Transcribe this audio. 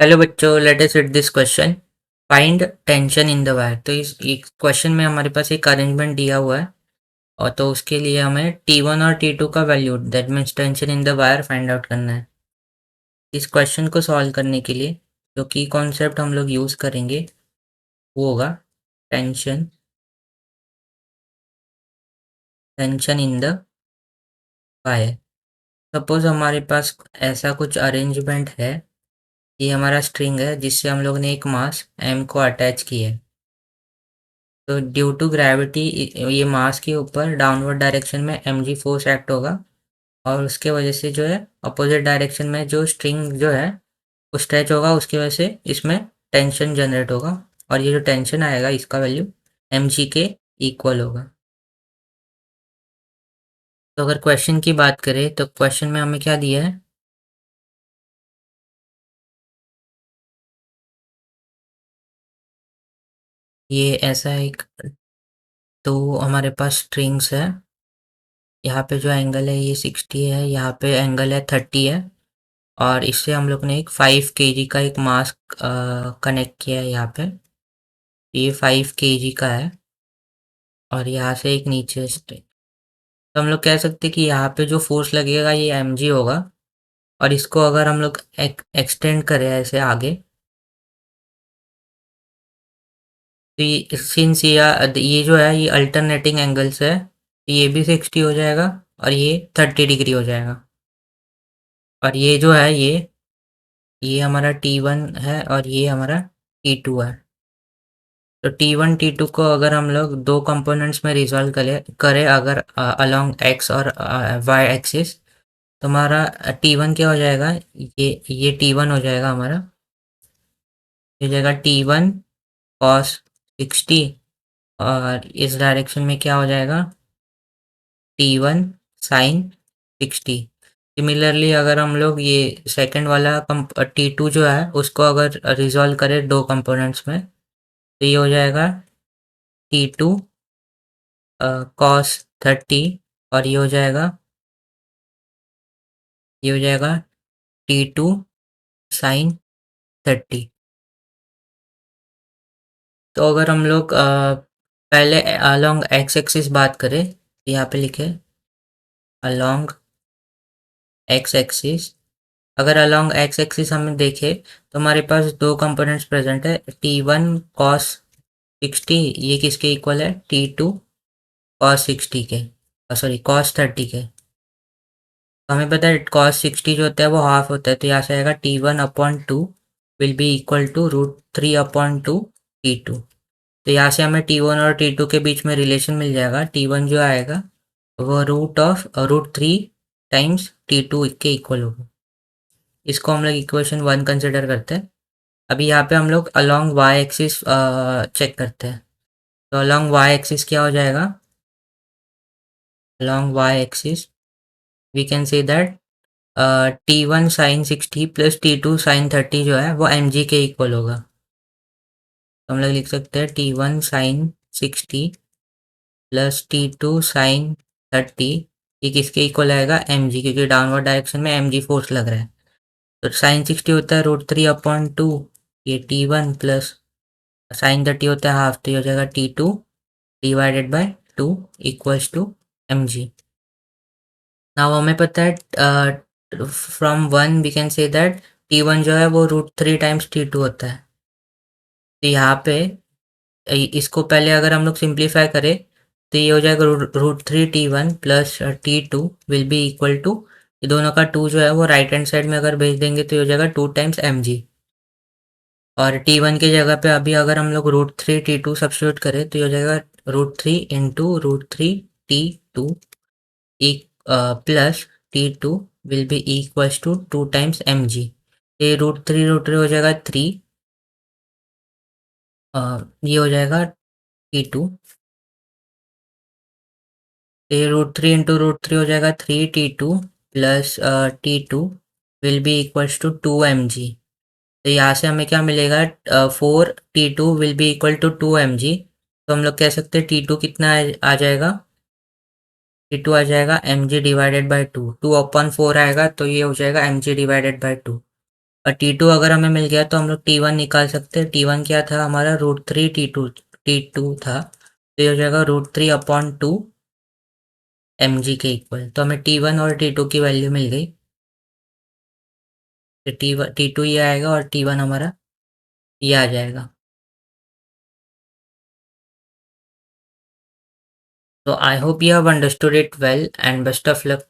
Hello बच्चों, let us read this question. Find tension in the wire. तो इस question में हमारे पास एक अरेंजमेंट दिया हुआ है और तो उसके लिए हमें T1 और T2 का value, that means tension in the wire, find out करना है। इस क्वेश्चन को सॉल्व करने के लिए जो की कॉन्सेप्ट हम लोग यूज़ करेंगे वो होगा tension tension in the wire. Suppose हमारे पास ऐसा कुछ अरेंजमेंट है। ये हमारा स्ट्रिंग है जिससे हम लोग ने एक मास m को अटैच किया है। तो ड्यू टू ग्रेविटी ये मास के ऊपर डाउनवर्ड डायरेक्शन में mg फोर्स एक्ट होगा और उसके वजह से जो है अपोजिट डायरेक्शन में जो स्ट्रिंग जो है वो स्ट्रेच होगा, उसकी वजह से इसमें टेंशन जनरेट होगा और ये जो टेंशन आएगा इसका वैल्यू mg के इक्वल होगा। तो अगर क्वेश्चन की बात करें तो क्वेश्चन में हमें क्या दिया है, ये ऐसा एक, तो हमारे पास स्ट्रिंग्स है। यहाँ पे जो एंगल है ये 60 है, यहाँ पे एंगल है 30 है और इससे हम लोग ने एक 5 kg का एक मास कनेक्ट किया है यहाँ पे। ये 5 kg का है और यहाँ से एक नीचे स्ट्रिंग। तो हम लोग कह सकते हैं कि यहाँ पे जो फोर्स लगेगा ये mg होगा और इसको अगर हम लोग एक्सटेंड करें ऐसे आगे, तो ये सिंस ये जो है ये अल्टरनेटिंग एंगल्स है, तो ये भी 60 हो जाएगा और ये 30 डिग्री हो जाएगा। और ये जो है ये हमारा T1 है और ये हमारा T2 है। तो T1 T2 को अगर हम लोग दो कंपोनेंट्स में रिजॉल्व करें अगर अलोंग x और y एक्सिस, तो हमारा T1 क्या हो जाएगा, ये T1 हो जाएगा हमारा। ये हो जाएगा T1 cos 60 और इस डायरेक्शन में क्या हो जाएगा T1 sin 60। सिमिलरली अगर हम लोग ये सेकंड वाला T2 जो है उसको अगर रिजॉल्व करें दो कंपोनेंट्स में, तो ये हो जाएगा T2 cos 30 और ये हो जाएगा T2 sin 30। तो अगर हम लोग पहले अलोंग एक्स एक्सिस बात करें, तो यहाँ पे लिखे अलोंग एक्स एक्सिस। अगर अलोंग एक्स एक्सिस हमें देखे तो हमारे पास दो कंपोनेंट्स प्रेजेंट है, T1 cos 60, ये किसके इक्वल है T2 cos 60 के, सॉरी cos 30 के। तो हमें पता है cos 60 जो होता है वो हाफ होता है, तो यहाँ से आएगा T1/2 will be equal to √3/2 T2। तो यहाँ से हमें T1 और T2 के बीच में रिलेशन मिल जाएगा। T1 जो आएगा वो √3 टाइम्स T2 के इक्वल होगा। इसको हम लोग इक्वेशन 1 कंसिडर करते हैं। अभी यहाँ पे हम लोग अलोंग y एक्सिस चेक करते हैं। तो अलोंग y एक्सिस क्या हो जाएगा, along y axis we can say that T1 sin 60 plus T2 sin 30 जो है वो mg के इक्वल होगा। तो हम लोग लिख सकते हैं T1 sin 60 plus T2 sin 30, ये किसके इक्वल आएगा mg, क्योंकि डाउनवर्ड डायरेक्शन में mg फोर्स लग रहा है। तो sin 60 होता है √3/2, ये T1 प्लस sin 30 होता है हाफ, तो ये हो जाएगा T2 divided by 2 equals to mg। Now हमें पता है from 1 we can say that T1 जो है वो √3 टाइम्स T2 होता है। तो यहाँ पे इसको पहले अगर हम लोग सिंप्लीफाई करें तो ये हो जाएगा √3 T1 plus T2 will be equal to, ये दोनों का 2 जो है वो राइट हैंड साइड में अगर भेज देंगे तो ये हो जाएगा 2 टाइम्स mg। और T1 की जगह पे अभी अगर हम लोग √3 T2 सब्स्टिट्यूट करें तो ये हो जाएगा √3 इंटू √3 T2 एक plus T2 will be equals to 2 times mg। ये √3 हो जाएगा 3, ये हो जाएगा T2, तो ये √3 इंटू √3 हो जाएगा 3T2 plus T2 will be equals to 2mg। तो यहाँ से हमें क्या मिलेगा, 4T2 will be equal to 2mg। तो हम लोग कह सकते हैं T2 कितना आ जाएगा, T2 आ जाएगा mg डिवाइडेड बाई 2, 2/4 आएगा तो ये हो जाएगा mg डिवाइडेड बाई 2। और T2 अगर हमें मिल गया तो हम लोग T1 निकाल सकते हैं। T1 क्या था हमारा, √3 T2 था, तो ये हो जाएगा √3/2 mg के इक्वल। तो हमें T1 और T2 की वैल्यू मिल गई। तो T2 ये आएगा और T1 हमारा ये आ जाएगा। So I hope you have understood it well and best of luck